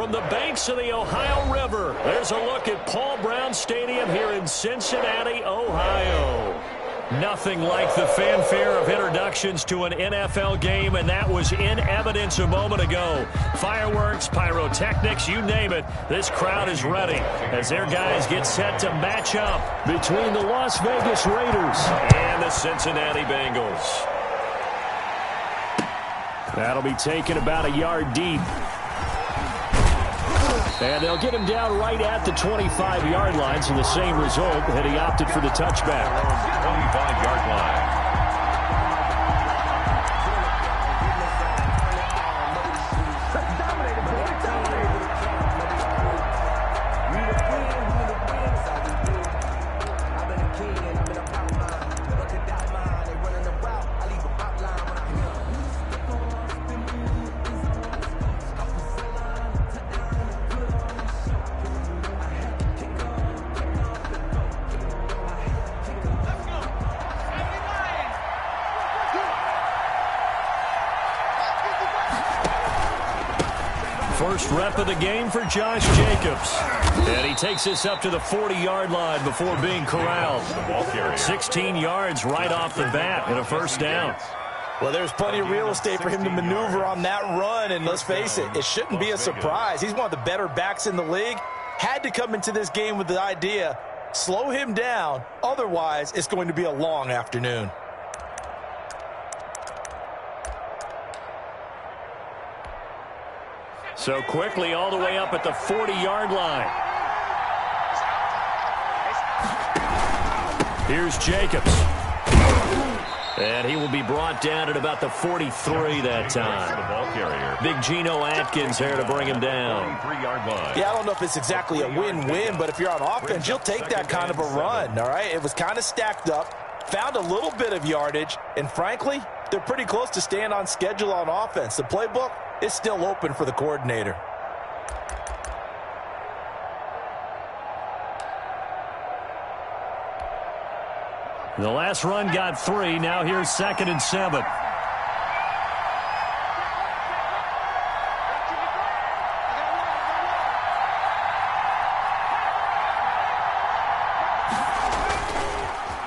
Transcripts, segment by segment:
from the banks of the Ohio River. There's a look at Paul Brown Stadium here in Cincinnati, Ohio. Nothing like the fanfare of introductions to an NFL game, and that was in evidence a moment ago. Fireworks, pyrotechnics, you name it. This crowd is ready as their guys get set to match up between the Las Vegas Raiders and the Cincinnati Bengals. That'll be taken about a yard deep. And they'll get him down right at the 25-yard line, so the same result, and he opted for the touchback. 25-yard line. First rep of the game for Josh Jacobs. And he takes this up to the 40-yard line before being corralled. 16 yards right off the bat and a first down. Well, there's plenty of real estate for him to maneuver on that run, and let's face it, it shouldn't be a surprise. He's one of the better backs in the league. Had to come into this game with the idea, slow him down, otherwise it's going to be a long afternoon. So quickly all the way up at the 40-yard line. Here's Jacobs. And he will be brought down at about the 43 that time. Big Geno Atkins there to bring him down. Yeah, I don't know if it's exactly a win-win, but if you're on offense, you'll take that kind of a run, all right? It was kind of stacked up, found a little bit of yardage, and frankly, they're pretty close to staying on schedule on offense. The playbook is still open for the coordinator. The last run got 3. Now here's 2nd and 7.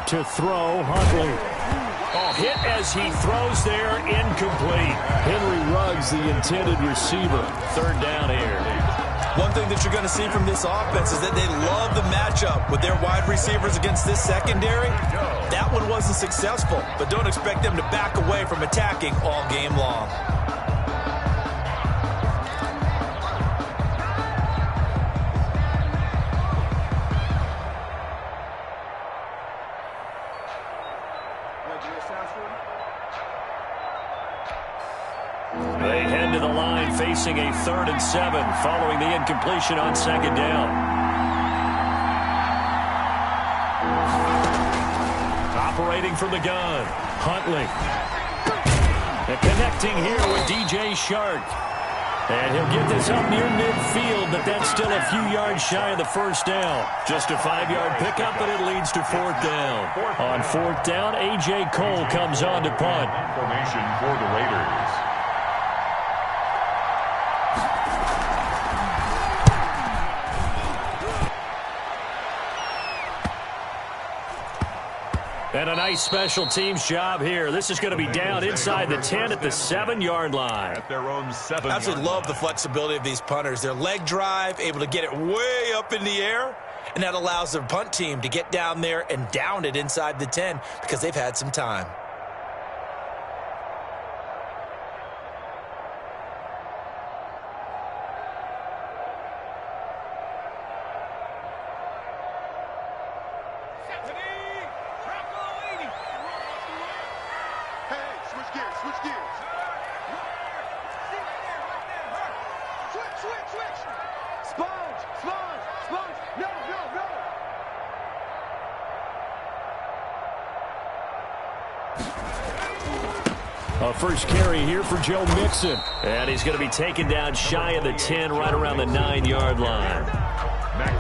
To throw, Huntley. Oh, hit as he throws there, incomplete. Henry Ruggs, the intended receiver. 3rd down here. One thing that you're going to see from this offense is that they love the matchup with their wide receivers against this secondary. That one wasn't successful, but don't expect them to back away from attacking all game long. They head to the line facing a 3rd and 7 following the incompletion on 2nd down. Operating from the gun, Huntley. And connecting here with DJ Shark. And he'll get this up near midfield, but that's still a few yards shy of the first down. Just a 5-yard pickup, but it leads to 4th down. On 4th down, A.J. Cole comes on to punt. Formation for the Raiders. And a nice special teams job here. This is going to be down inside the 10 at the 7-yard line. At their own 7-yard Absolutely love the flexibility of these punters. Their leg drive, able to get it way up in the air, and that allows their punt team to get down there and down it inside the 10 because they've had some time. A first carry here for Joe Mixon. And he's going to be taken down shy of the 10, right around the 9-yard line.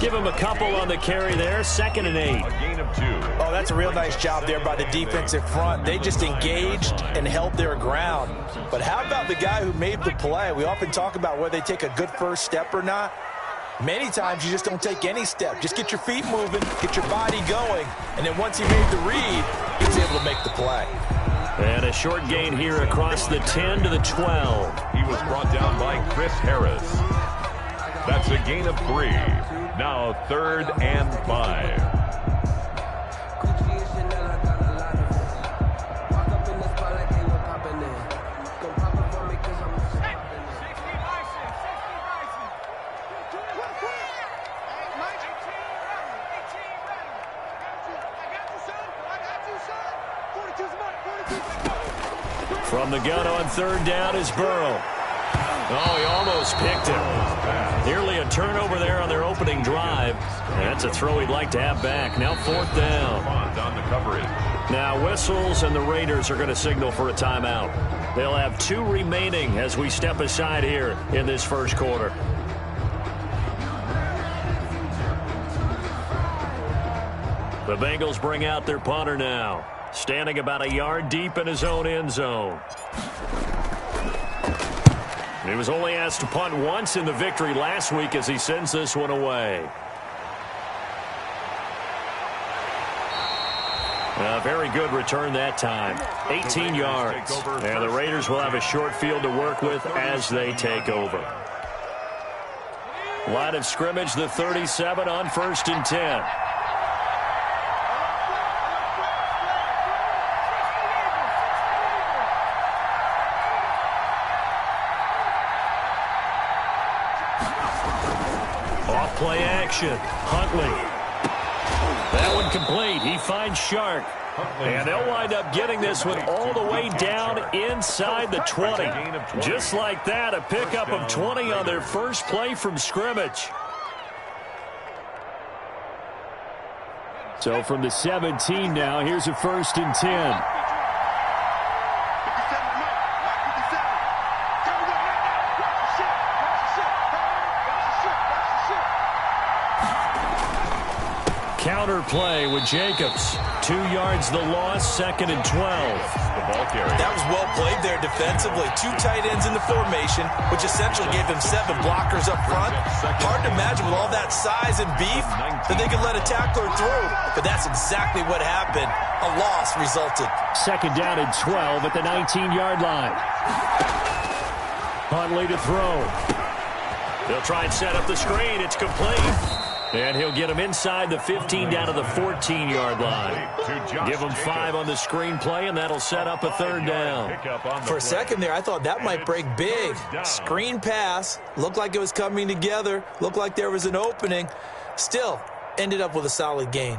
Give him a couple on the carry there. 2nd and 8. A gain of 2. Oh, that's a real nice job there by the defensive front. They just engaged and held their ground. But how about the guy who made the play? We often talk about whether they take a good first step or not. Many times you just don't take any step. Just get your feet moving, get your body going, and then once he made the read, he was able to make the play. And a short gain here across the 10 to the 12. He was brought down by Chris Harris. That's a gain of 3. Now 3rd and 5. From the gun on 3rd down is Burrow. Oh, he almost picked him. Nearly a turnover there on their opening drive. And that's a throw he'd like to have back. Now 4th down. On the coverage. Now whistles, and the Raiders are going to signal for a timeout. They'll have 2 remaining as we step aside here in this first quarter. The Bengals bring out their punter now, standing about a yard deep in his own end zone. He was only asked to punt once in the victory last week as he sends this one away. A very good return that time. 18 yards. And the Raiders will have a short field to work with as they take over. Line of scrimmage, the 37 on 1st and 10. Play action. Huntley. That one complete. He finds Shark. And they'll wind up getting this one all the way down inside the 20. Just like that, a pickup of 20 on their first play from scrimmage. So from the 17 now, here's a 1st and 10. Counter play with Jacobs. 2 yards the loss, 2nd and 12. The ball carrier. That was well played there defensively. 2 tight ends in the formation, which essentially gave them 7 blockers up front. Hard to imagine with all that size and beef that they could let a tackler through. But that's exactly what happened. A loss resulted. 2nd down and 12 at the 19-yard line. Huntley to throw. They'll try and set up the screen. It's complete. And he'll get him inside the 15 down to the 14-yard line. Give him 5 on the screenplay, and that'll set up a 3rd down. For a second there, I thought that might break big. Screen pass. Looked like it was coming together. Looked like there was an opening. Still, ended up with a solid gain.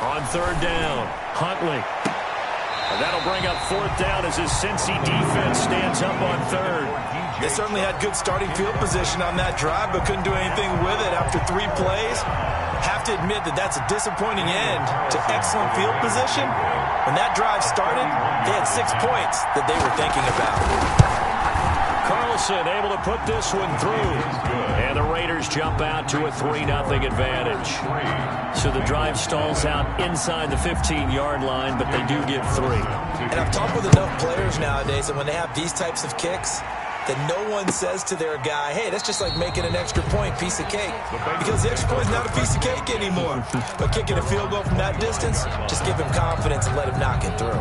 On 3rd down, Huntley. And that'll bring up 4th down as his Cincy defense stands up on 3rd. They certainly had good starting field position on that drive, but couldn't do anything with it after 3 plays. Have to admit that that's a disappointing end to excellent field position. When that drive started, they had 6 points that they were thinking about. Carlson able to put this one through. And the Raiders jump out to a 3-0 advantage. So the drive stalls out inside the 15-yard line, but they do get 3. And I've talked with enough players nowadays that when they have these types of kicks, that no one says to their guy, hey, that's just like making an extra point, piece of cake. Because the extra point is not a piece of cake anymore. But kicking a field goal from that distance, just give him confidence and let him knock it through.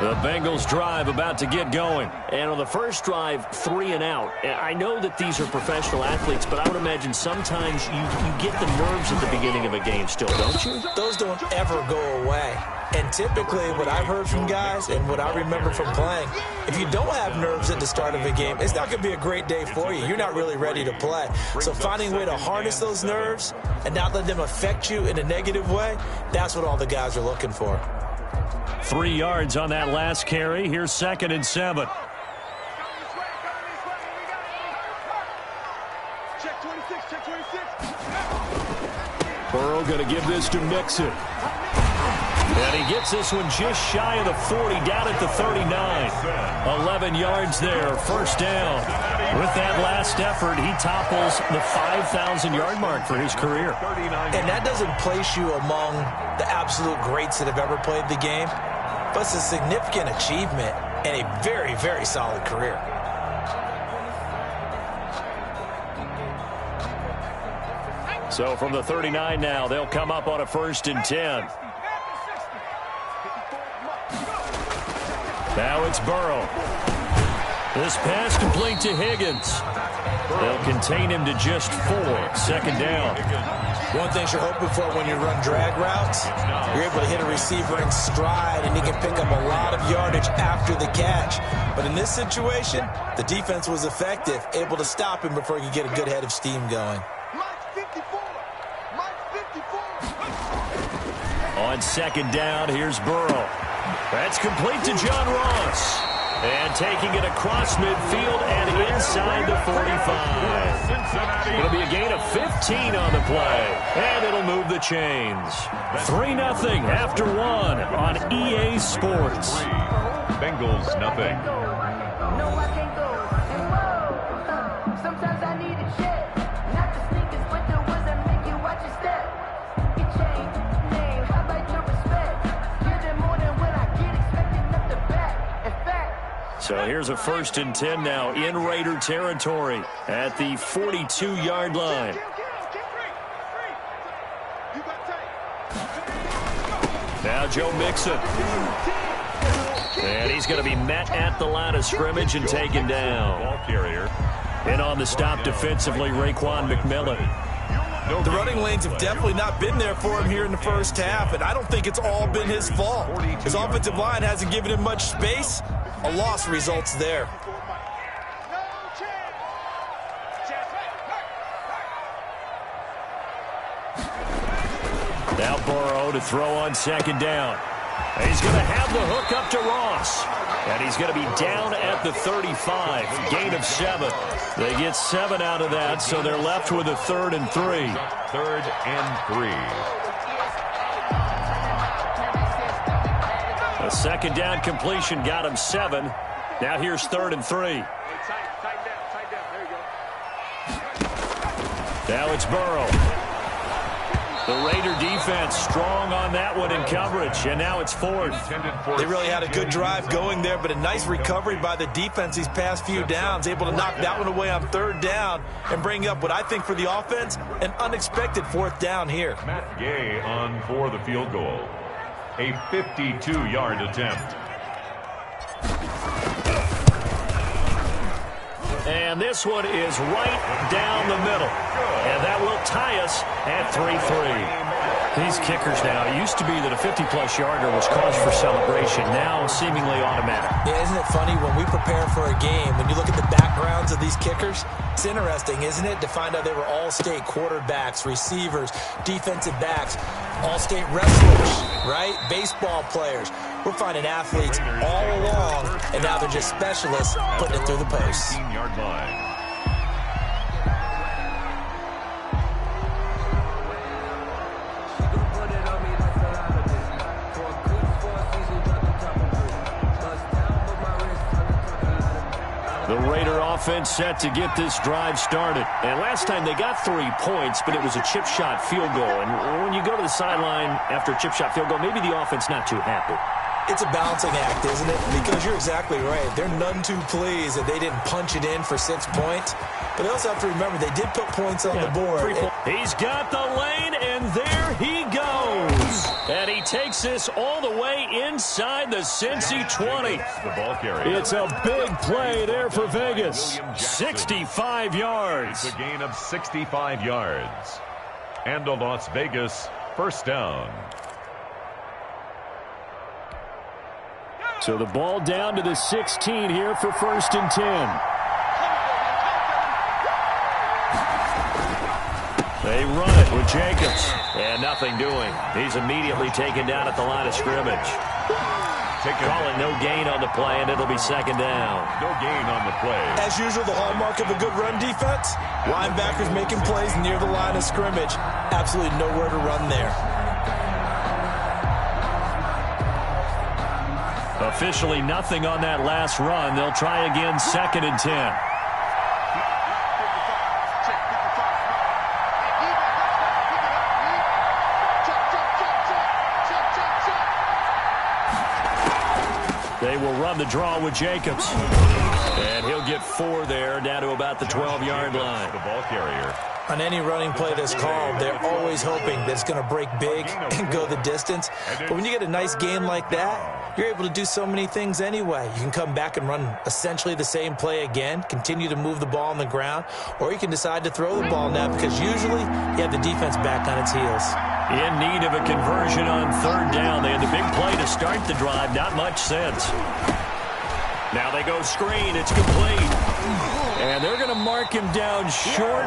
The Bengals drive about to get going. And on the first drive, 3 and out. I know that these are professional athletes, but I would imagine sometimes you get the nerves at the beginning of a game still, don't you? Those don't ever go away. And typically what I've heard from guys and what I remember from playing, if you don't have nerves at the start of a game, it's not going to be a great day for you. You're not really ready to play. So finding a way to harness those nerves and not let them affect you in a negative way, that's what all the guys are looking for. 3 yards on that last carry. Here's 2nd and 7. Burrow going to give this to Mixon. And he gets this one just shy of the 40, down at the 39. 11 yards there, first down. With that last effort, he topples the 5,000-yard mark for his career. And that doesn't place you among the absolute greats that have ever played the game, but it's a significant achievement and a very, very solid career. So from the 39 now, they'll come up on a 1st and 10. Now it's Burrow. This pass complete to Higgins. They'll contain him to just 4. 2nd down. One thing you're hoping for when you run drag routes, you're able to hit a receiver in stride, and he can pick up a lot of yardage after the catch. But in this situation, the defense was effective, able to stop him before he could get a good head of steam going. On 2nd down, here's Burrow. That's complete to John Ross. And taking it across midfield and inside the 45. It'll be a gain of 15 on the play. And it'll move the chains. 3-0 after 1 on EA Sports. Bengals nothing. No, I can't go. Sometimes I need a check. Not the sneakers, but the ones that make you watch your step. Get changed, name, how about your respect? Give them more than what I get, expecting up the back. In fact. So here's a 1st and 10 now in Raider territory at the 42-yard line. Now Joe Mixon. And he's going to be met at the line of scrimmage and taken down. Ball carrier. And on the stop defensively, Raekwon McMillan. The running lanes have definitely not been there for him here in the first half, and I don't think it's all been his fault. His offensive line hasn't given him much space. A loss results there. Now Burrow to throw on 2nd down. He's going to have the hook up to Ross. And he's going to be down at the 35. Gain of 7. They get 7 out of that, so they're left with a 3rd and 3. 3rd and 3. A 2nd down completion got him 7. Now here's 3rd and 3. Now it's Burrow. The Raider defense strong on that one in coverage, and now it's 4th. They really had a good drive going there, but a nice recovery by the defense these past few downs, able to knock that one away on 3rd down and bring up what I think for the offense, an unexpected 4th down here. Matt Gay on for the field goal. A 52-yard attempt. And this one is right down the middle. And that will tie us at 3-3. These kickers now, it used to be that a 50-plus yarder was cause for celebration, now seemingly automatic. Yeah, isn't it funny when we prepare for a game, when you look at the backgrounds of these kickers, it's interesting, isn't it, to find out they were all-state quarterbacks, receivers, defensive backs, all-state wrestlers, right? Baseball players. We're finding athletes all along, and now they're just specialists putting it through the posts. 15-yard line. The Raider offense set to get this drive started. And last time they got 3 points, but it was a chip shot field goal. And when you go to the sideline after a chip shot field goal, maybe the offense not too happy. It's a balancing act, isn't it? Because you're exactly right. They're none too pleased that they didn't punch it in for 6 points. But they also have to remember they did put points on the board. He's got the lane, and there he goes. And he takes this all the way inside the Cincy 20. The ball carrier. It's a big play there for Vegas. 65 yards. It's a gain of 65 yards. And a Las Vegas first down. So the ball down to the 16 here for 1st and 10. They run it with Jacobs. And nothing doing. He's immediately taken down at the line of scrimmage. Calling no gain on the play, and it'll be 2nd down. No gain on the play. As usual, the hallmark of a good run defense, linebackers making plays near the line of scrimmage. Absolutely nowhere to run there. Officially nothing on that last run. They'll try again 2nd and 10. They will run the draw with Jacobs. And he'll get 4 there, down to about the 12-yard line. The ball carrier. On any running play that's called, they're always hoping that it's going to break big and go the distance. But when you get a nice game like that, you're able to do so many things anyway. You can come back and run essentially the same play again, continue to move the ball on the ground, or you can decide to throw the ball now because usually you have the defense back on its heels. In need of a conversion on 3rd down. They had the big play to start the drive. Not much sense. Now they go screen. It's complete. And they're going to mark him down short,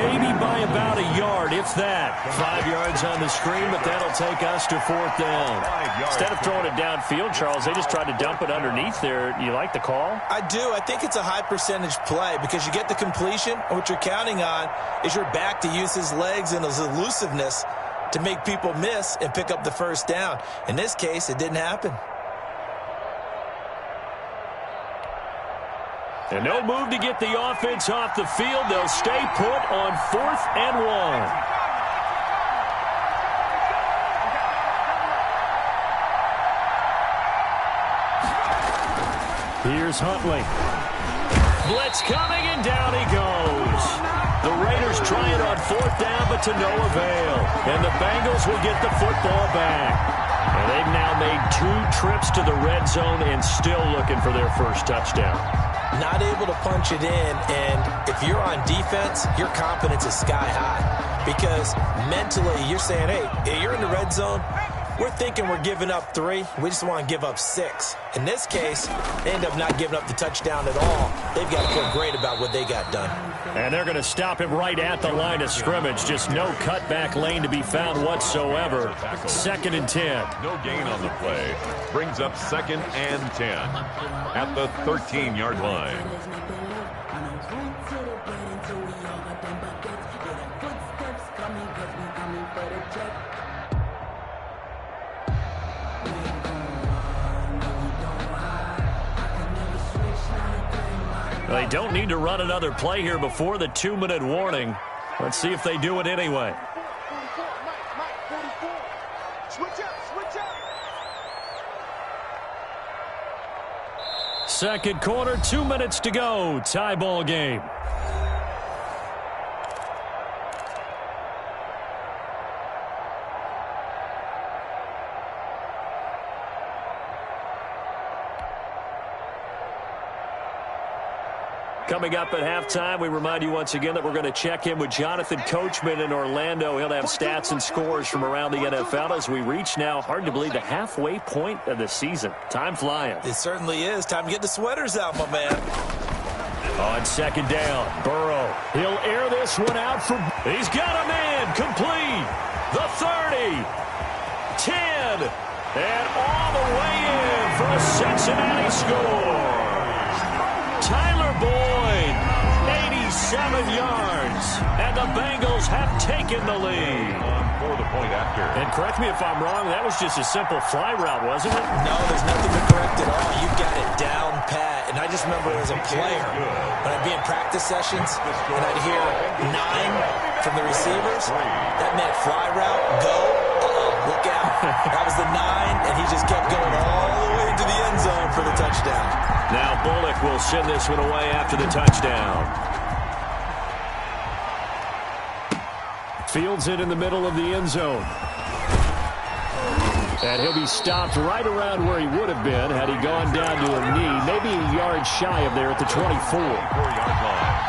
maybe by about a yard, if that. 5 yards on the screen, but that'll take us to 4th down. Instead of throwing it downfield, Charles, they just tried to dump it underneath there. You like the call? I do. I think it's a high percentage play because you get the completion, and what you're counting on is your back to use his legs and his elusiveness to make people miss and pick up the 1st down. In this case, it didn't happen. And no move to get the offense off the field. They'll stay put on 4th and 1. Here's Huntley. Blitz coming, and down he goes. The Raiders try it on 4th down, but to no avail. And the Bengals will get the football back. And they've now made 2 trips to the red zone and still looking for their first touchdown. Not able to punch it in, and if you're on defense, your confidence is sky high because mentally you're saying, hey, you're in the red zone. We're thinking we're giving up 3. We just want to give up 6. In this case, they end up not giving up the touchdown at all. They've got to feel great about what they got done. And they're going to stop him right at the line of scrimmage. Just no cutback lane to be found whatsoever. 2nd and 10. No gain on the play. Brings up 2nd and 10 at the 13-yard line. They don't need to run another play here before the 2-minute warning. Let's see if they do it anyway. Second quarter, 2 minutes to go. Tie ball game. Coming up at halftime, we remind you once again that we're going to check in with Jonathan Coachman in Orlando. He'll have stats and scores from around the NFL as we reach now, hard to believe, the halfway point of the season. Time flying. It certainly is. Time to get the sweaters out, my man. On 2nd down, Burrow. He'll air this one out for... He's got a man complete. The 30. 10. And all the way in for a Cincinnati score. Tyler Boyd, 87 yards, and the Bengals have taken the lead. For the point after. And correct me if I'm wrong, that was just a simple fly route, wasn't it? No, there's nothing to correct at all. You've got it down pat. And I just remember as a player, when I'd be in practice sessions, and I'd hear 9 from the receivers, that meant fly route, go, look out. That was the 9, and he just kept going all the way into the end zone for the touchdown. Now Bullock will send this one away after the touchdown. Fields it in the middle of the end zone. And he'll be stopped right around where he would have been had he gone down to a knee, maybe a yard shy of there at the 24. 4-yard line.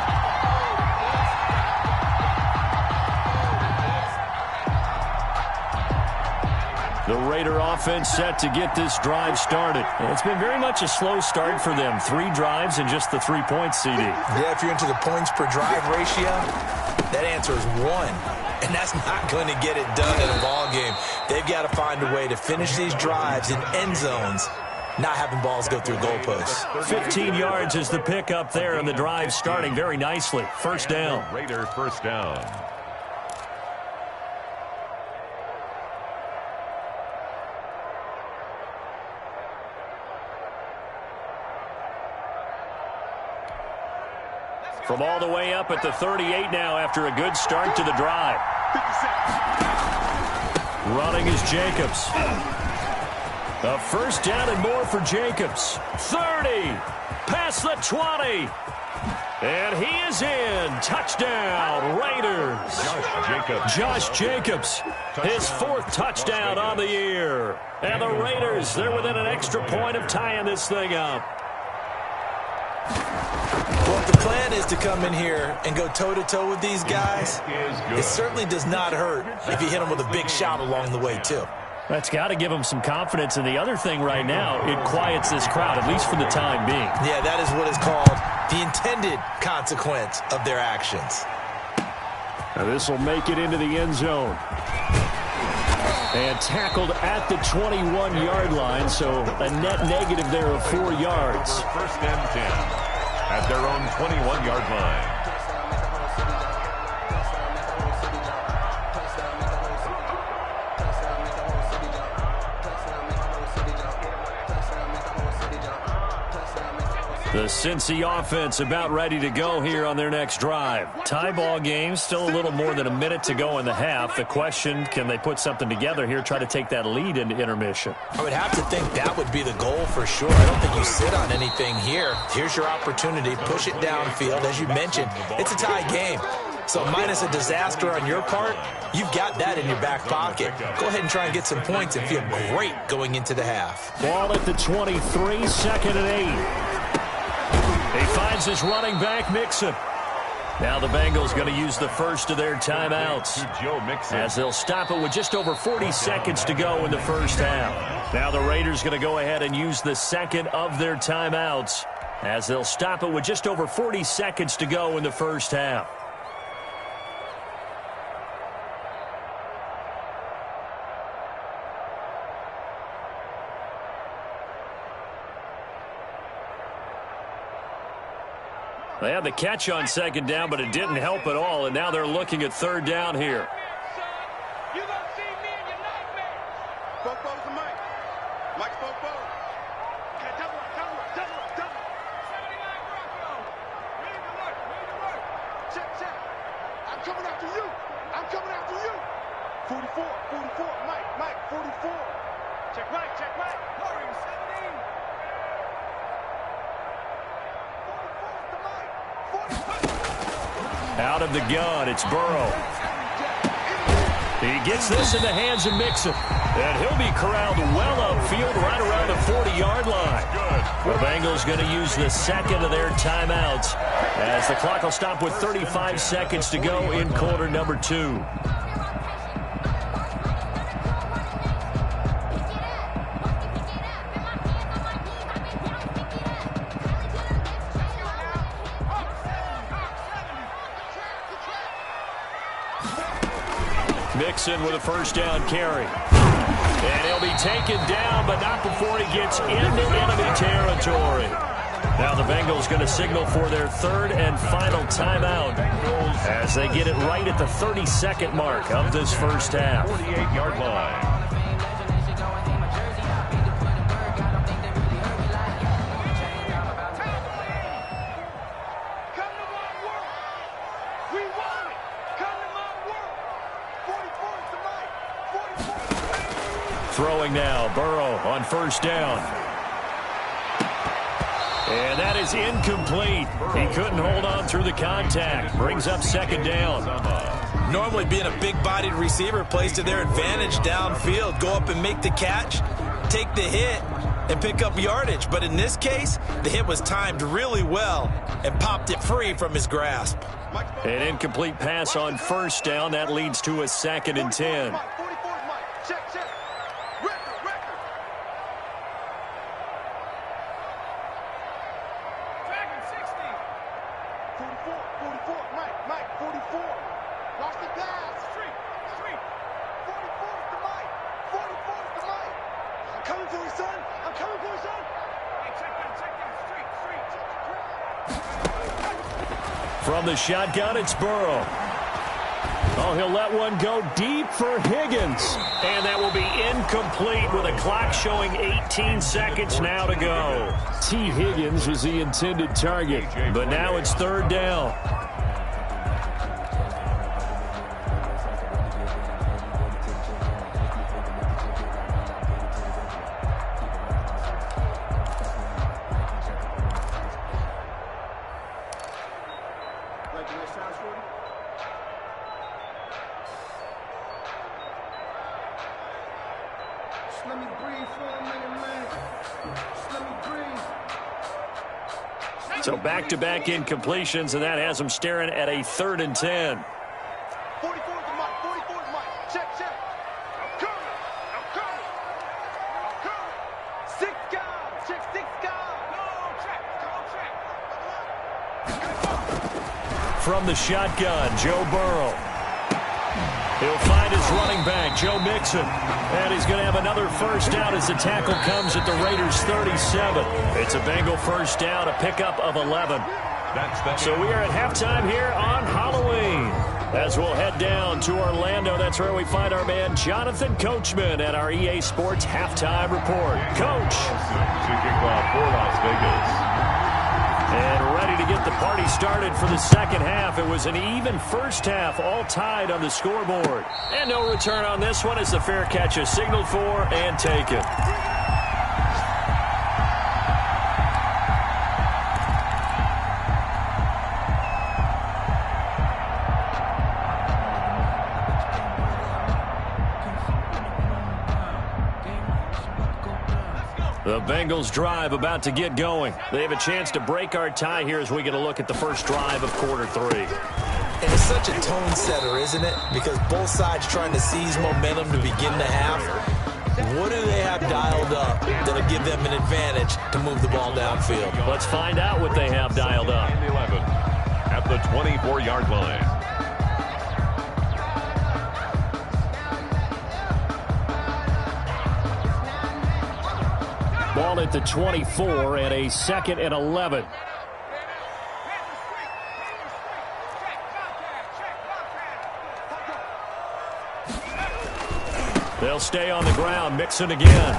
The Raider offense set to get this drive started. It's been very much a slow start for them. 3 drives and just the 3 points, CD. Yeah, if you're into the points per drive ratio, that answer is 1. And that's not going to get it done in a ball game. They've got to find a way to finish these drives in end zones, not having balls go through goalposts. 15 yards is the pickup there, and the drive starting very nicely. First down. Raider first down. From all the way up at the 38 now after a good start to the drive. Running is Jacobs. A first down and more for Jacobs. 30. Past the 20. And he is in. Touchdown, Raiders. Josh Jacobs. His 4th touchdown on the year. And the Raiders, they're within an extra point of tying this thing up. Well, if the plan is to come in here and go toe-to-toe with these guys, it certainly does not hurt if you hit them with a big shot along the way, too. That's got to give them some confidence. And the other thing right now, it quiets this crowd, at least for the time being. Yeah, that is what is called the intended consequence of their actions. Now this will make it into the end zone. And tackled at the 21-yard line, so a net negative there of 4 yards. First and 10 at their own 21-yard line. The Cincy offense about ready to go here on their next drive. Tie ball game, still a little more than a minute to go in the half. The question, can they put something together here, try to take that lead into intermission? I would have to think that would be the goal for sure. I don't think you sit on anything here. Here's your opportunity. Push it downfield. As you mentioned, it's a tie game. So minus a disaster on your part, you've got that in your back pocket. Go ahead and try and get some points and feel great going into the half. Ball at the 23, 2nd and 8. He finds his running back, Mixon. Now the Bengals going to use the first of their timeouts, as they'll stop it with just over 40 seconds to go in the first half. Now the Raiders going to go ahead and use the second of their timeouts, as they'll stop it with just over 40 seconds to go in the first half. They had the catch on 2nd down, but it didn't help at all, and now they're looking at 3rd down here. You're going to see me in your nightmares. Fofo's the mic. Mike's Fofo. Okay, double up. 79 Bronco. Ready to work. Check. I'm coming after you. 44. Mike, 44. Check right. Hurry, 17. Out of the gun, it's Burrow. He gets this in the hands of Mixon, and he'll be corralled well upfield right around the 40-yard line. The Bengals going to use the second of their timeouts, as the clock will stop with 35 seconds to go in quarter number 2. Mixon with a first down carry. And he'll be taken down, but not before he gets into enemy territory. Now the Bengals going to signal for their 3rd and final timeout, as they get it right at the 32nd mark of this first half. 48-yard line. Throwing now, Burrow on first down. And that is incomplete. He couldn't hold on through the contact. Brings up second down. Normally being a big-bodied receiver plays to their advantage downfield. Go up and make the catch, take the hit, and pick up yardage. But in this case, the hit was timed really well and popped it free from his grasp. An incomplete pass on first down. That leads to a 2nd and 10. From the shotgun, it's Burrow. Oh, he'll let one go deep for Higgins. And that will be incomplete with a clock showing 18 seconds now to go. T. Higgins was the intended target, but now it's 3rd down. So back-to-back incompletions, and that has them staring at a 3rd and 10. 44 is the mic. 44 is the mic. Check. I'm coming. 6 guys. Check 6 guys. Go check. From the shotgun, Joe Burrow. He'll find his running back, Joe Mixon. And he's going to have another first down as the tackle comes at the Raiders' 37. It's a Bengal first down, a pickup of 11. So we are at halftime here on Halloween. As we'll head down to Orlando, that's where we find our man Jonathan Coachman at our EA Sports Halftime Report. Coach. To kick off for Las Vegas. And ready to get the party started for the second half. It was an even first half, all tied on the scoreboard. And no return on this one as the fair catch is signaled for and taken. The Bengals drive about to get going. They have a chance to break our tie here as we get a look at the first drive of quarter 3. And it's such a tone setter, isn't it? Because both sides trying to seize momentum to begin the half. What do they have dialed up that'll give them an advantage to move the ball downfield? Let's find out what they have dialed up. 11 at the 24-yard line. Ball at the 24 and a 2nd and 11. They'll stay on the ground, Mixon again.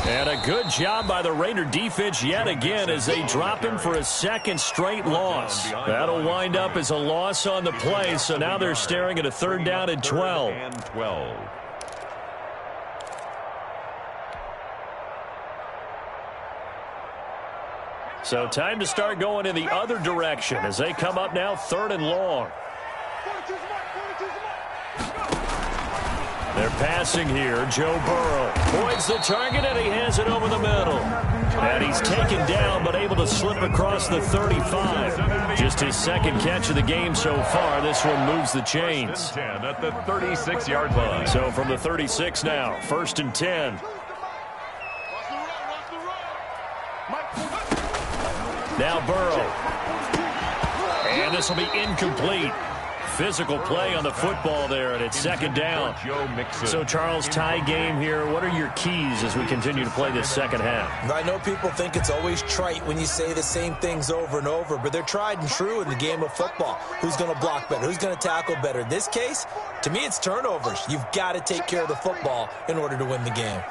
And a good job by the Raider defense yet again as they drop him for a 2nd straight loss. That'll wind up as a loss on the play, so now they're staring at a 3rd down and 12. So time to start going in the other direction as they come up now 3rd and long. They're passing here. Joe Burrow points the target, and he has it over the middle. And he's taken down, but able to slip across the 35. Just his 2nd catch of the game so far. This one moves the chains. 10 at the 36-yard line. So from the 36 now, 1st and 10. Now Burrow. And this will be incomplete. Physical play on the football there, and it's 2nd down. So, Charles, tie game here. What are your keys as we continue to play this second half? I know people think it's always trite when you say the same things over and over, but they're tried and true in the game of football. Who's going to block better? Who's going to tackle better? In this case, to me, it's turnovers. You've got to take care of the football in order to win the game.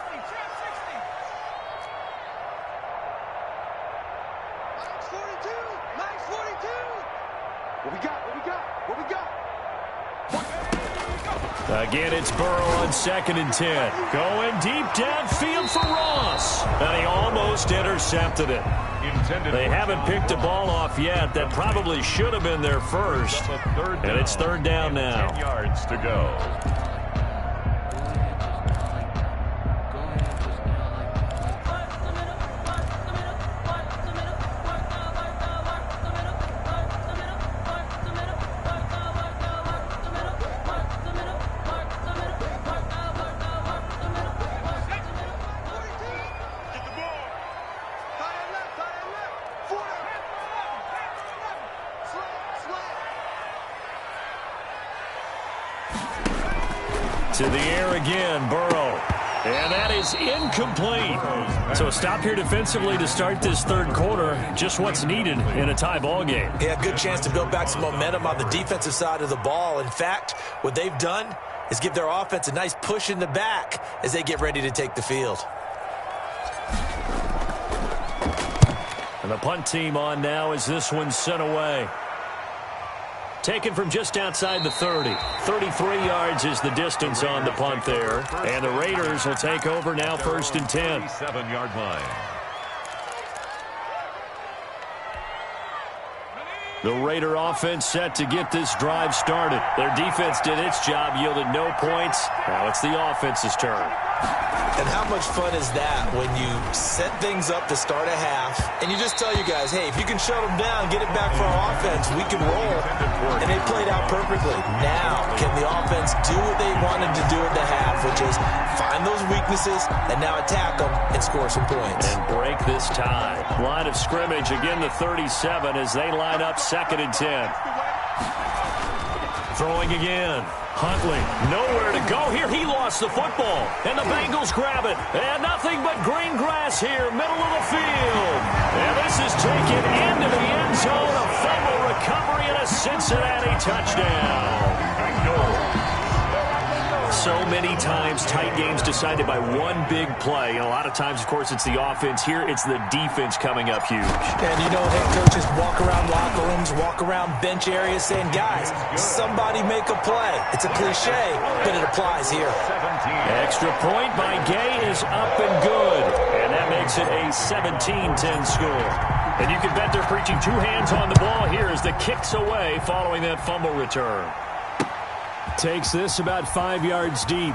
Again, it's Burrow on 2nd and 10. Going deep downfield for Ross. And he almost intercepted it. They haven't picked a ball off yet. That probably should have been their first. And it's 3rd down now. 10 yards to go. To the air again, Burrow. And that is incomplete. So a stop here defensively to start this 3rd quarter. Just what's needed in a tie ball game. Yeah, good chance to build back some momentum on the defensive side of the ball. In fact, what they've done is give their offense a nice push in the back as they get ready to take the field. And the punt team on now as this one's sent away. Taken from just outside the 30. 33 yards is the distance on the punt there. And the Raiders will take over now 1st and 10. 7-yard line. The Raider offense set to get this drive started. Their defense did its job, yielded no points. Now it's the offense's turn. And how much fun is that when you set things up to start a half and you just tell you guys, hey, if you can shut them down, get it back for our offense, we can roll. And they played out perfectly. Now, can the offense do what they wanted to do at the half, which is find those weaknesses and now attack them and score some points. And break this tie. Line of scrimmage, again the 37 as they line up 2nd and 10. Throwing again. Huntley, nowhere to go here. He lost the football, and the Bengals grab it. And nothing but green grass here, middle of the field. And this is taken into the end zone. A fumble recovery and a Cincinnati touchdown. So many times tight games decided by one big play. And a lot of times, of course, it's the offense. Here, it's the defense coming up huge. And you know, head coaches walk around locker rooms, walk around bench areas saying, guys, somebody make a play. It's a cliche, but it applies here. Extra point by Gay is up and good. And that makes it a 17-10 score. And you can bet they're preaching 2 hands on the ball here as the kick's away following that fumble return. Takes this about 5 yards deep.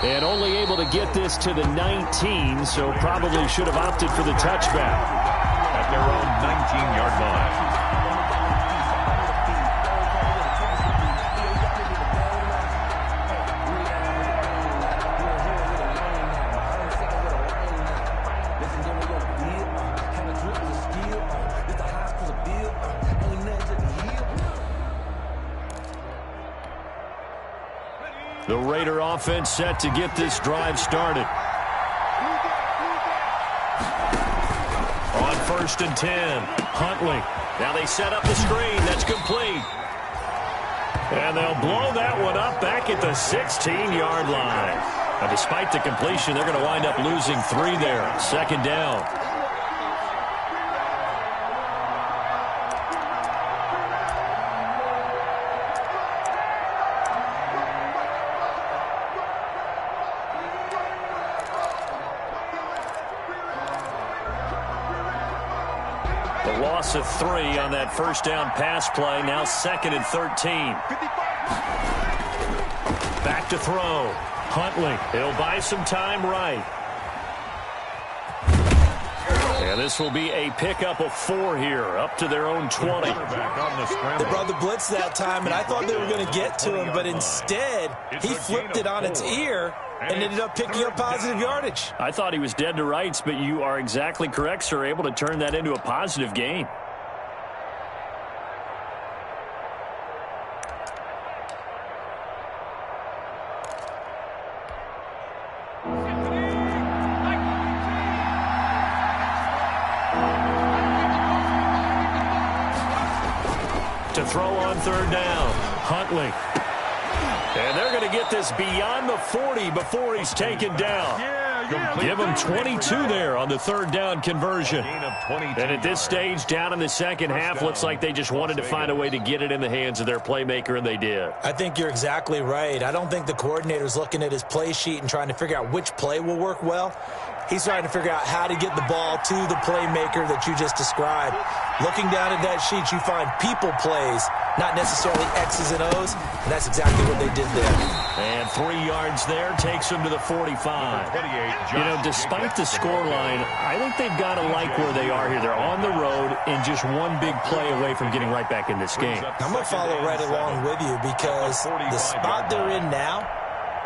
And only able to get this to the 19, so probably should have opted for the touchback. At their own 19-yard line. The Raider offense set to get this drive started. On 1st and 10, Huntley. Now they set up the screen. That's complete. And they'll blow that one up back at the 16-yard line. Now, despite the completion, they're going to wind up losing 3 there. 2nd down. Loss of 3 on that 1st down pass play. Now 2nd and 13. Back to throw. Huntley. He'll buy some time right. And this will be a pickup of 4 here, up to their own 20. They brought the blitz that time, and I thought they were going to get to him, but instead, he flipped it on its ear and ended up picking up positive yardage. I thought he was dead to rights, but you are exactly correct, sir, able to turn that into a positive gain. To throw on 3rd down, Huntley. And they're going to get this beyond the 40 before he's taken down. Give them 22 there on the third down conversion. And at this stage, down in the second half, looks like they just wanted to find a way to get it in the hands of their playmaker, and they did. I think you're exactly right. I don't think the coordinator's looking at his play sheet and trying to figure out which play will work well. He's trying to figure out how to get the ball to the playmaker that you just described. Looking down at that sheet, you find people plays, not necessarily X's and O's, and that's exactly what they did there. And 3 yards there takes them to the 45. You know, despite the scoreline, I think they've got to like where they are here. They're on the road and just one big play away from getting right back in this game. I'm going to follow right along with you because the spot they're in now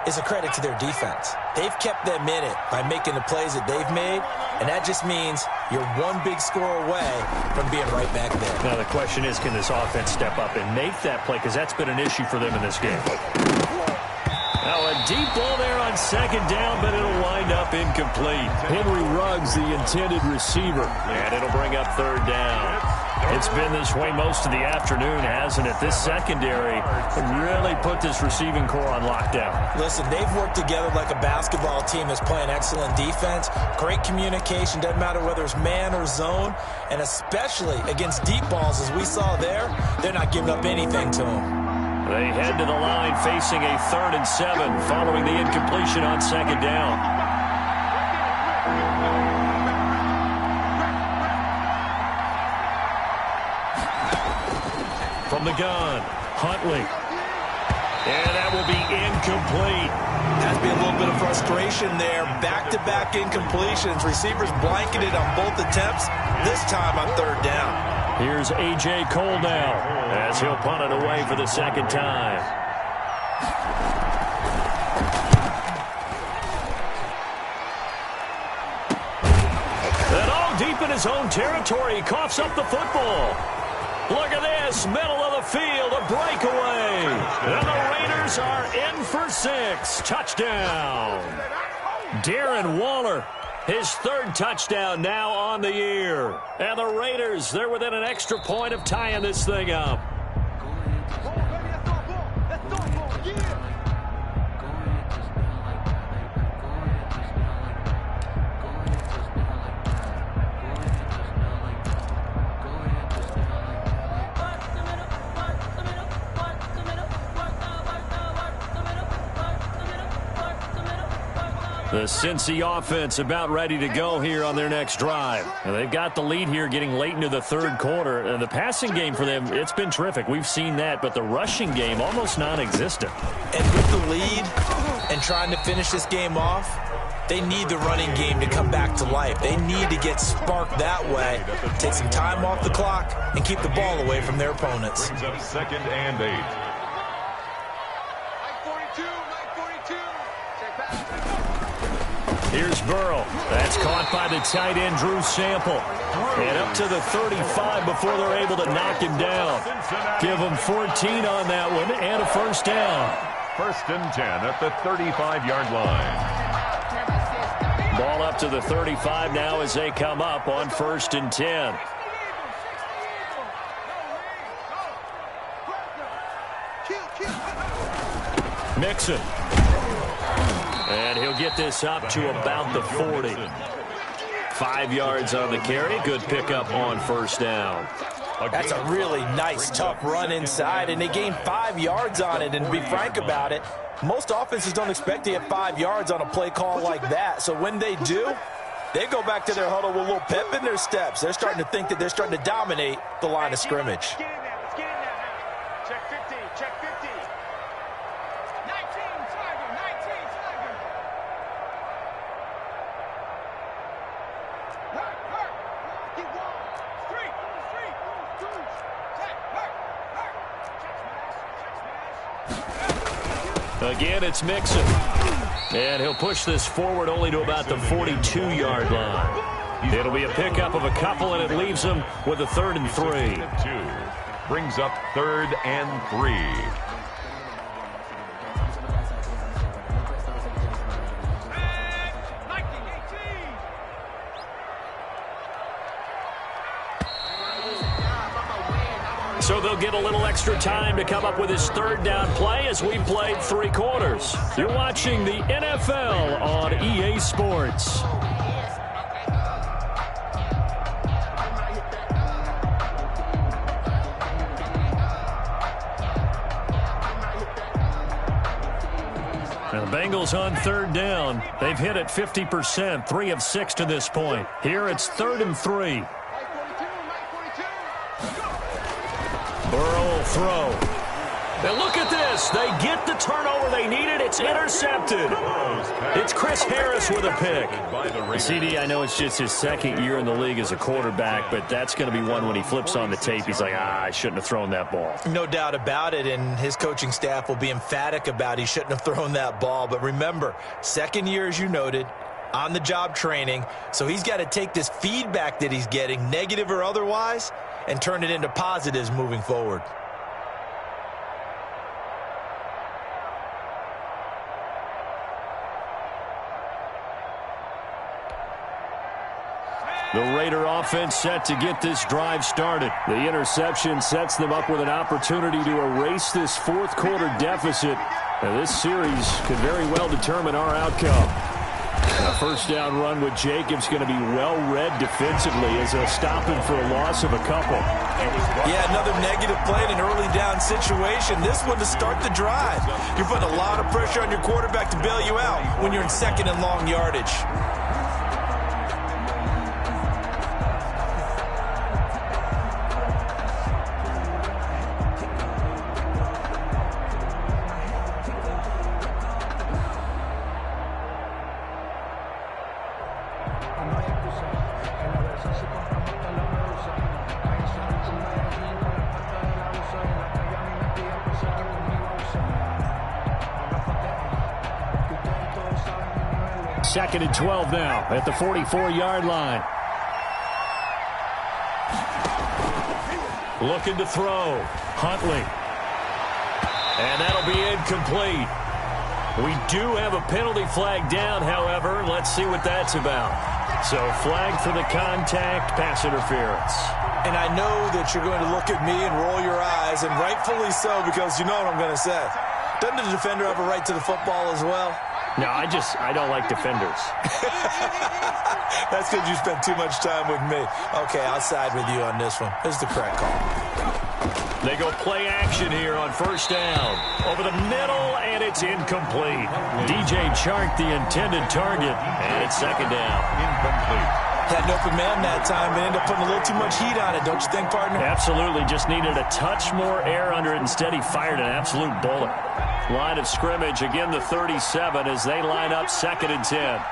is a credit to their defense. They've kept them in it by making the plays that they've made, and that just means you're one big score away from being right back there. Now the question is, can this offense step up and make that play, because that's been an issue for them in this game. Now a deep ball there on second down, but it'll wind up incomplete. Henry Ruggs, the intended receiver, and it'll bring up third down. It's been this way most of the afternoon, hasn't it? This secondary really put this receiving core on lockdown. Listen, they've worked together like a basketball team that's playing excellent defense. Great communication, doesn't matter whether it's man or zone, and especially against deep balls, as we saw there, they're not giving up anything to them. They head to the line facing a 3rd and 7 following the incompletion on second down. From the gun, Huntley. And that will be incomplete. Has to be a little bit of frustration there. Back-to-back incompletions. Receivers blanketed on both attempts, this time on third down. Here's A.J. Cole now as he'll punt it away for the second time. And all deep in his own territory, he coughs up the football. Look at this, middle of the field, a breakaway. And the Raiders are in for 6. Touchdown. Darren Waller, his 3rd touchdown now on the year. And the Raiders, they're within an extra point of tying this thing up. The Cincy offense about ready to go here on their next drive. And they've got the lead here getting late into the 3rd quarter. And the passing game for them, it's been terrific. We've seen that, but the rushing game almost non-existent. And with the lead and trying to finish this game off, they need the running game to come back to life. They need to get sparked that way, take some time off the clock, and keep the ball away from their opponents. Brings up 2nd and 8. Here's Burrow. That's caught by the tight end, Drew Sample. And up to the 35 before they're able to knock him down. Give him 14 on that one and a first down. 1st and 10 at the 35-yard line. Ball up to the 35 now as they come up on 1st and 10. Mixon. And he'll get this up to about the 40. 5 yards on the carry. Good pickup on first down. That's a really nice, tough run inside, and they gained 5 yards on it. And to be frank about it, most offenses don't expect to get 5 yards on a play call like that. So when they do, they go back to their huddle with a little pep in their steps. They're starting to think that they're starting to dominate the line of scrimmage. Check 50, check 50. 19, Tiger, 19, Tiger. Hurt. Get 1, 3, 2, check, hurt. Again, it's Mixon. And he'll push this forward only to about the 42-yard line. It'll be a pickup of a couple, and it leaves them with a 3rd and 3. Brings up 3rd and 3. So they'll get a little extra time to come up with his third down play as we played 3 quarters. You're watching the NFL on EA Sports. Now the Bengals on third down. They've hit it 50%, 3 of 6 to this point. Here it's 3rd and 3. Burrow will throw. Now look at this. They get the turnover they needed. It's intercepted. It's Chris Harris with a pick. CD, I know it's just his 2nd year in the league as a quarterback, but that's going to be one when he flips on the tape. He's like, I shouldn't have thrown that ball. No doubt about it, and his coaching staff will be emphatic about he shouldn't have thrown that ball. But remember, 2nd year, as you noted, on-the-job training, so he's got to take this feedback that he's getting, negative or otherwise, and turn it into positives moving forward. The Raider offense set to get this drive started. The interception sets them up with an opportunity to erase this 4th quarter deficit. Now, this series could very well determine our outcome. A first down run with Jacobs going to be well read defensively as they'll stop him for a loss of a couple. Yeah, another negative play in an early down situation. This one to start the drive. You're putting a lot of pressure on your quarterback to bail you out when you're in 2nd and long yardage. Second and 12 now at the 44-yard line. Looking to throw. Huntley. And that'll be incomplete. We do have a penalty flag down, however. Let's see what that's about. So flag for the contact, pass interference. And I know that you're going to look at me and roll your eyes, and rightfully so, because you know what I'm going to say. Doesn't the defender have a right to the football as well? No, I don't like defenders. That's because you spent too much time with me. Okay, I'll side with you on this one. This is the correct call. They go play action here on first down. Over the middle, and it's incomplete. DJ Chark, the intended target, and it's 2nd down. Incomplete. Had an open man that time, but ended up putting a little too much heat on it, don't you think, partner? Absolutely. Just needed a touch more air under it. Instead, he fired an absolute bullet. Line of scrimmage, again the 37 as they line up 2nd and 10.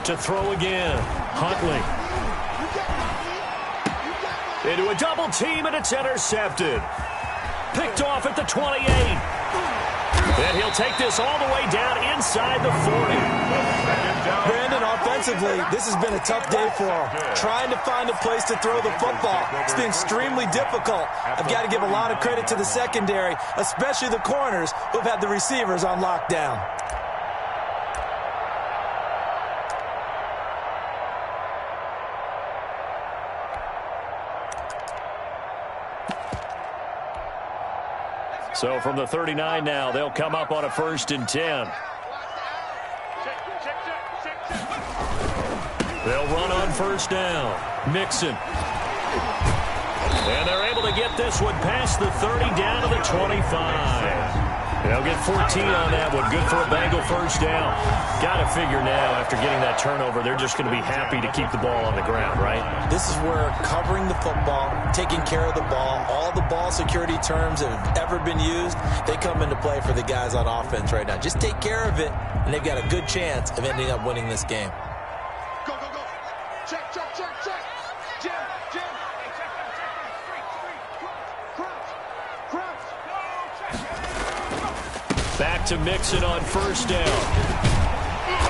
To throw again. Huntley. Into a double team, and it's intercepted. Picked off at the 28. And he'll take this all the way down inside the 40. Brandon, offensively, this has been a tough day for him. Trying to find a place to throw the football. It's been extremely difficult. I've got to give a lot of credit to the secondary, especially the corners who've had the receivers on lockdown. So from the 39 now, they'll come up on a 1st and 10. They'll run on first down. Mixon. And they're able to get this one past the 30 down to the 25. They'll get 14 on that one. Good for a Bengal first down. Got to figure now, after getting that turnover, they're just going to be happy to keep the ball on the ground, right? This is where covering the football, taking care of the ball, all the ball security terms that have ever been used, they come into play for the guys on offense right now. Just take care of it, and they've got a good chance of ending up winning this game. Go, go, go. Check, check, check, check. Jim, Jim. Crouch. Back to Mixon on first down.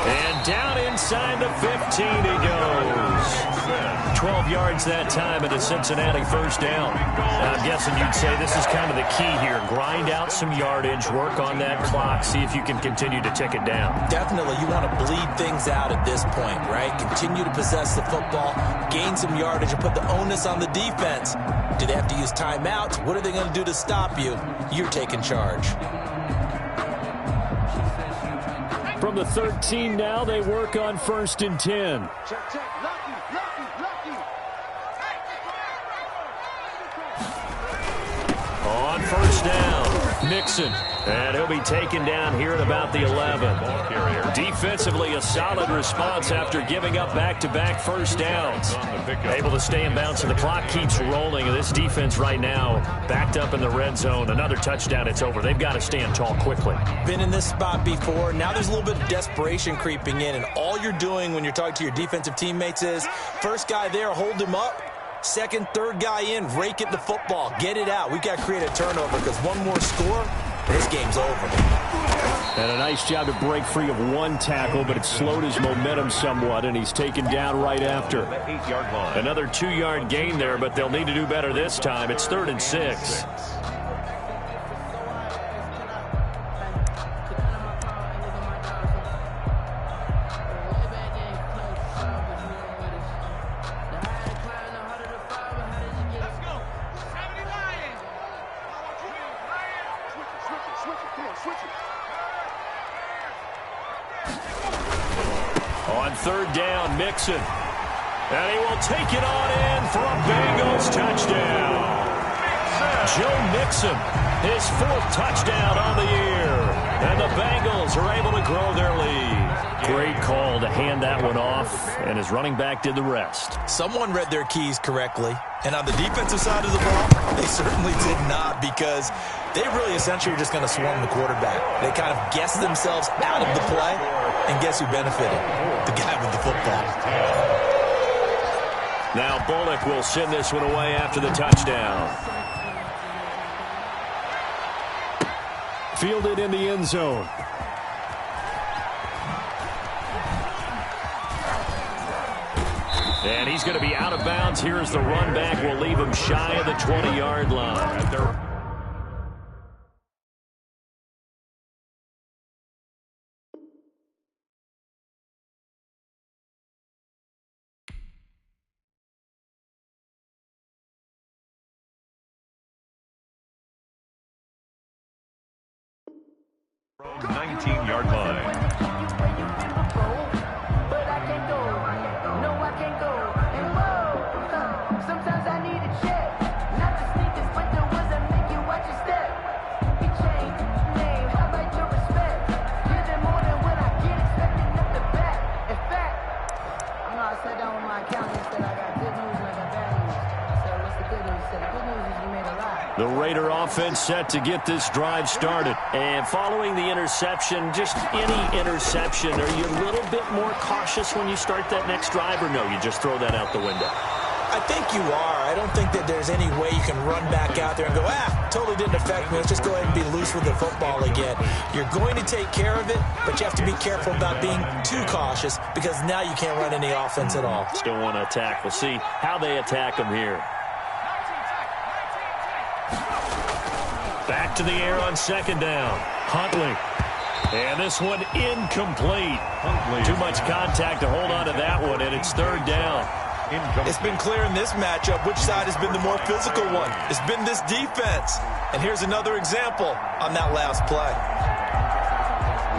And down inside the 15 he goes. 12 yards that time at a Cincinnati first down. I'm guessing you'd say this is kind of the key here. Grind out some yardage, work on that clock, see if you can continue to tick it down. Definitely, you want to bleed things out at this point, right? Continue to possess the football, gain some yardage, and put the onus on the defense. Do they have to use timeouts? What are they going to do to stop you? You're taking charge. From the 13 now, they work on 1st and 10. Check. Lucky. On 1st down, Mixon. And he'll be taken down here at about the 11. Defensively, a solid response after giving up back-to-back first downs. Able to stay in bounds, and the clock keeps rolling. And this defense right now backed up in the red zone. Another touchdown, it's over. They've got to stand tall quickly. Been in this spot before. Now there's a little bit of desperation creeping in, and all you're doing when you're talking to your defensive teammates is, first guy there, hold him up. Second, third guy in, rake at the football. Get it out. We've got to create a turnover because one more score, this game's over. And a nice job to break free of one tackle, but it slowed his momentum somewhat, and he's taken down right after. Another 2-yard gain there, but they'll need to do better this time. It's 3rd and 6. On 3rd down, Mixon. And he will take it on in for a Bengals touchdown. Joe Mixon, his 4th touchdown on the year. And the Bengals are able to grow their lead. Great call to hand that one off, and his running back did the rest. Someone read their keys correctly. And on the defensive side of the ball, they certainly did not, because they really essentially are just going to swarm the quarterback. They kind of guessed themselves out of the play, and guess who benefited? The guy with the football. Now Bullock will send this one away after the touchdown. Fielded in the end zone. And he's going to be out of bounds. Here is the run back. Will leave him shy of the 20-yard line. From 19-yard line. The Raider offense set to get this drive started. And following the interception, just any interception, are you a little bit more cautious when you start that next drive, or no, you just throw that out the window? I think you are. I don't think that there's any way you can run back out there and go, totally didn't affect me. Let's just go ahead and be loose with the football again. You're going to take care of it, but you have to be careful about being too cautious, because now you can't run any offense at all. Still want to attack. We'll see how they attack them here. Back to the air on 2nd down. Huntley. And this one incomplete. Too much contact to hold on to that one, and it's 3rd down. It's been clear in this matchup which side has been the more physical one. It's been this defense. And here's another example on that last play.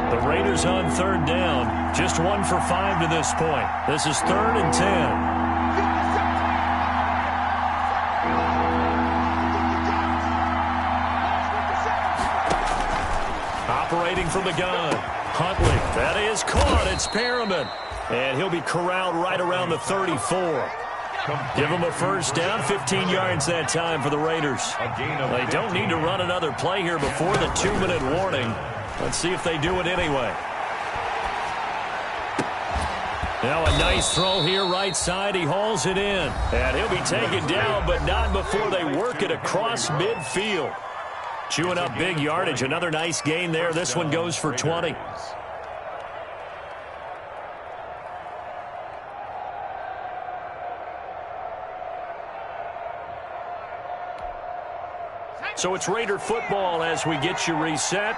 The Raiders on 3rd down. Just 1 for 5 to this point. This is 3rd and 10. Operating from the gun. Huntley. That is caught. It's Perriman. And he'll be corralled right around the 34. Give him a 1st down, 15 yards that time for the Raiders. They don't need to run another play here before the 2-minute warning. Let's see if they do it anyway. Now a nice throw here right side. He hauls it in. And he'll be taken down, but not before they work it across midfield. Chewing up big yardage. Another nice gain there. This one goes for 20. So it's Raider football as we get you reset.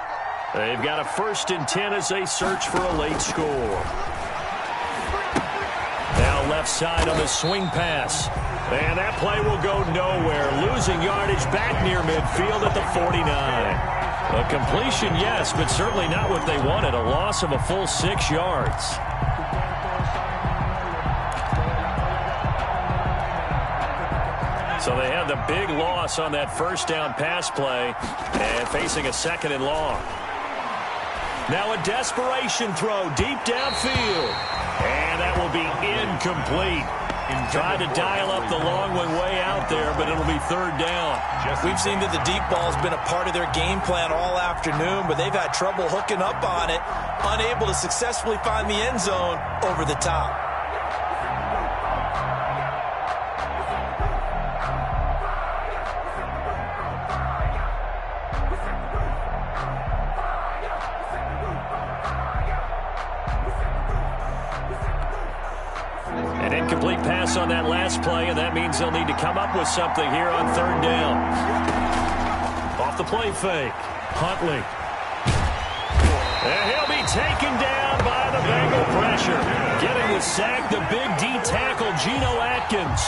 They've got a 1st and 10 as they search for a late score. Now left side on the swing pass. And that play will go nowhere. Losing yardage back near midfield at the 49. A completion, yes, but certainly not what they wanted. A loss of a full 6 yards. So they had the big loss on that 1st down pass play and facing a 2nd and long. Now a desperation throw deep downfield. And that will be incomplete. Tried to dial up the long one way out there, but it'll be 3rd down. We've seen that the deep ball's been a part of their game plan all afternoon, but they've had trouble hooking up on it, unable to successfully find the end zone over the top. Incomplete pass on that last play, and that means they'll need to come up with something here on 3rd down. Off the play fake. Huntley. And he'll be taken down by the Bengal pressure. Getting the sack, the big D tackle, Geno Atkins.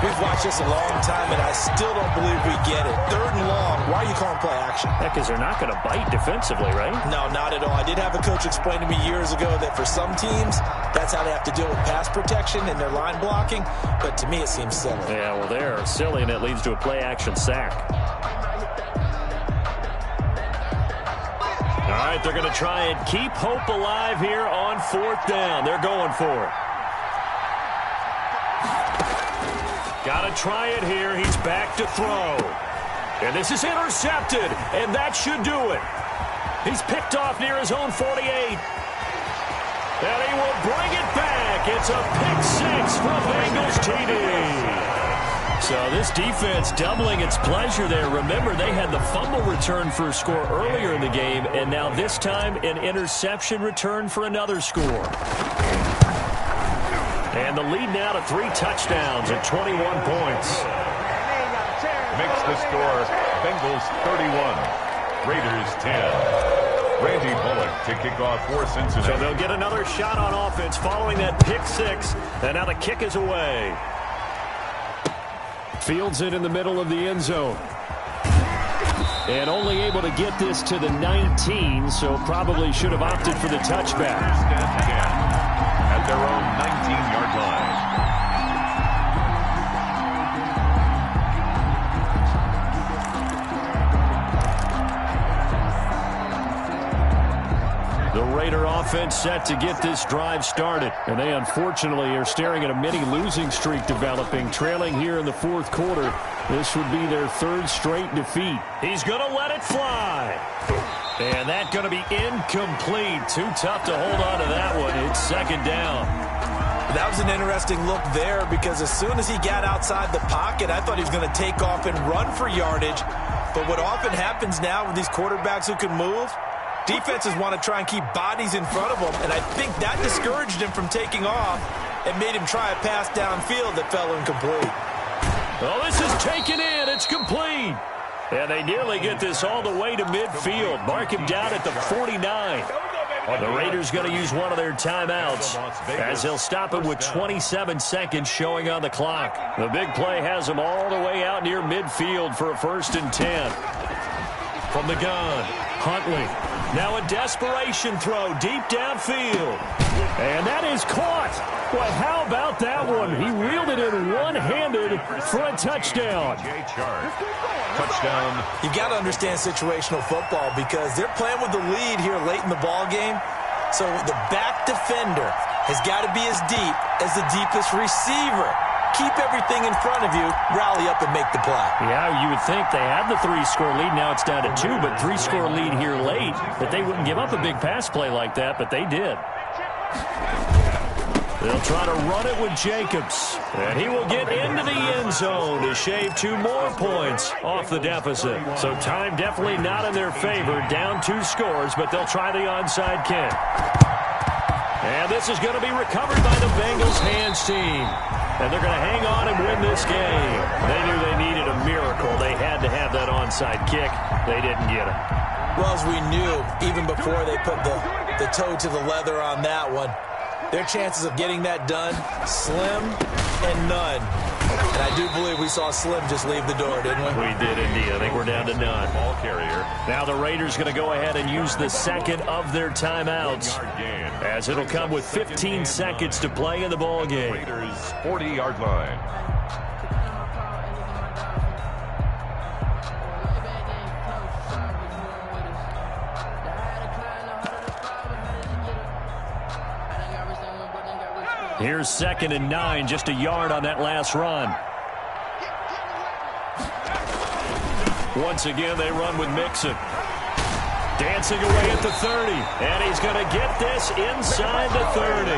We've watched this a long time, and I still don't believe we get it. 3rd and long. Why are you calling play action? Yeah, because they're not going to bite defensively, right? No, not at all. I did have a coach explain to me years ago that for some teams, that's how they have to deal with pass protection and their line blocking. But to me, it seems silly. Yeah, well, they're silly, and it leads to a play action sack. All right, they're going to try and keep hope alive here on 4th down. They're going for it. Got to try it here. He's back to throw. And this is intercepted, and that should do it. He's picked off near his own 48. And he will bring it back. It's a pick 6 from Bengals TD. So this defense doubling its pleasure there. Remember, they had the fumble return for a score earlier in the game, and now this time an interception return for another score. And the lead now to 3 touchdowns at 21 points. Makes the score Bengals 31, Raiders 10. Randy Bullock to kick off for Cincinnati. So they'll get another shot on offense following that pick 6, and now the kick is away. Fields it in the middle of the end zone. And only able to get this to the 19, so probably should have opted for the touchback. At their own 19-yard line. The Raider offense set to get this drive started. And they unfortunately are staring at a mini losing streak developing, trailing here in the 4th quarter. This would be their 3rd straight defeat. He's going to let it fly. And that's going to be incomplete. Too tough to hold on to that one. It's 2nd down. That was an interesting look there because as soon as he got outside the pocket, I thought he was going to take off and run for yardage. But what often happens now with these quarterbacks who can move, defenses want to try and keep bodies in front of them, and I think that discouraged him from taking off and made him try a pass downfield that fell incomplete. Oh, this is taken in. It's complete. And they nearly get this all the way to midfield. Mark him down at the 49. The Raiders going to use one of their timeouts as they'll stop it with 27 seconds showing on the clock. The big play has them all the way out near midfield for a 1st and 10. From the gun, Huntley. Now a desperation throw deep downfield. And that is caught. Well, how about that one? He reeled it in one-handed for a touchdown. Touchdown. You've got to understand situational football because they're playing with the lead here late in the ball game. So the back defender has got to be as deep as the deepest receiver. Keep everything in front of you, rally up and make the play. Yeah, you would think they had the 3-score lead. Now it's down to 2, but 3-score lead here late. That they wouldn't give up a big pass play like that, but they did. They'll try to run it with Jacobs. And he will get into the end zone to shave 2 more points off the deficit. So time definitely not in their favor. Down 2 scores, but they'll try the onside kick. And this is going to be recovered by the Bengals hands team. And they're going to hang on and win this game. They knew they needed a miracle. They had to have that onside kick. They didn't get it. Well, as we knew, even before they put the toe to the leather on that one, their chances of getting that done, slim and none. And I do believe we saw Slim just leave the door, didn't we? We did indeed. I think we're down to none. Ball carrier. Now the Raiders going to go ahead and use the second of their timeouts, as it'll come with 15 seconds to play in the ball game. Raiders 40-yard line. Here's 2nd and 9, just a yard on that last run. Once again, they run with Mixon. Dancing away at the 30, and he's going to get this inside the 30.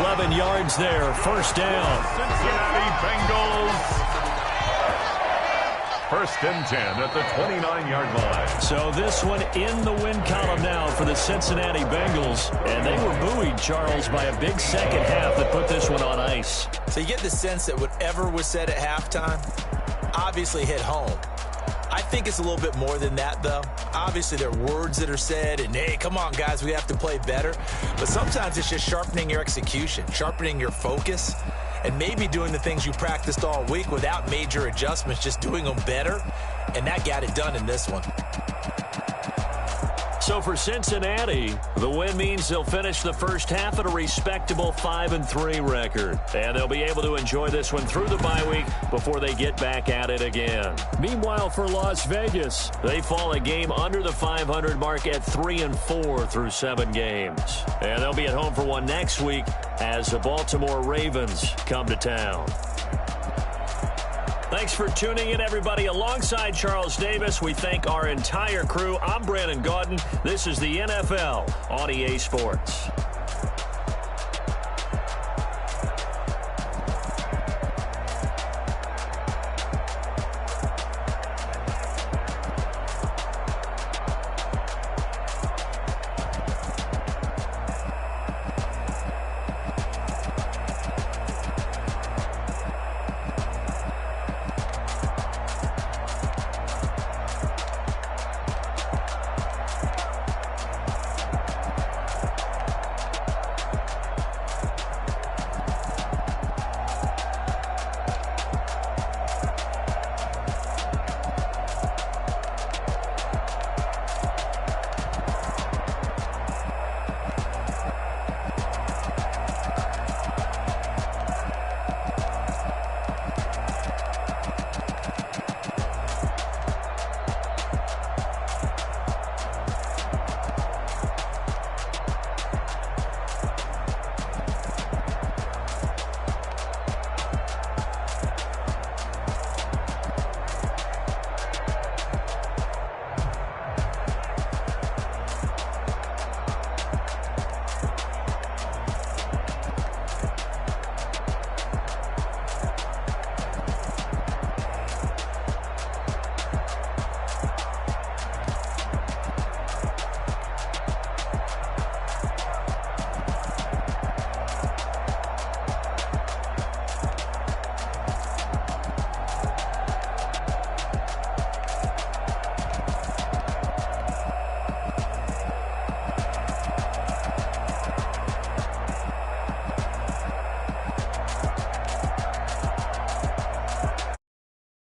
11 yards there, first down. Cincinnati Bengals. 1st and 10 at the 29-yard line. So this one in the win column now for the Cincinnati Bengals. And they were buoyed, Charles, by a big second half that put this one on ice. So you get the sense that whatever was said at halftime obviously hit home. I think it's a little bit more than that, though. Obviously, there are words that are said, and, hey, come on, guys, we have to play better. But sometimes it's just sharpening your execution, sharpening your focus, and maybe doing the things you practiced all week without major adjustments, just doing them better, and that got it done in this one. So for Cincinnati, the win means they'll finish the first half at a respectable 5-3 record. And they'll be able to enjoy this one through the bye week before they get back at it again. Meanwhile, for Las Vegas, they fall a game under the 500 mark at 3-4 through 7 games. And they'll be at home for one next week as the Baltimore Ravens come to town. Thanks for tuning in, everybody. Alongside Charles Davis, we thank our entire crew. I'm Brandon Gaudin. This is the NFL on EA Sports.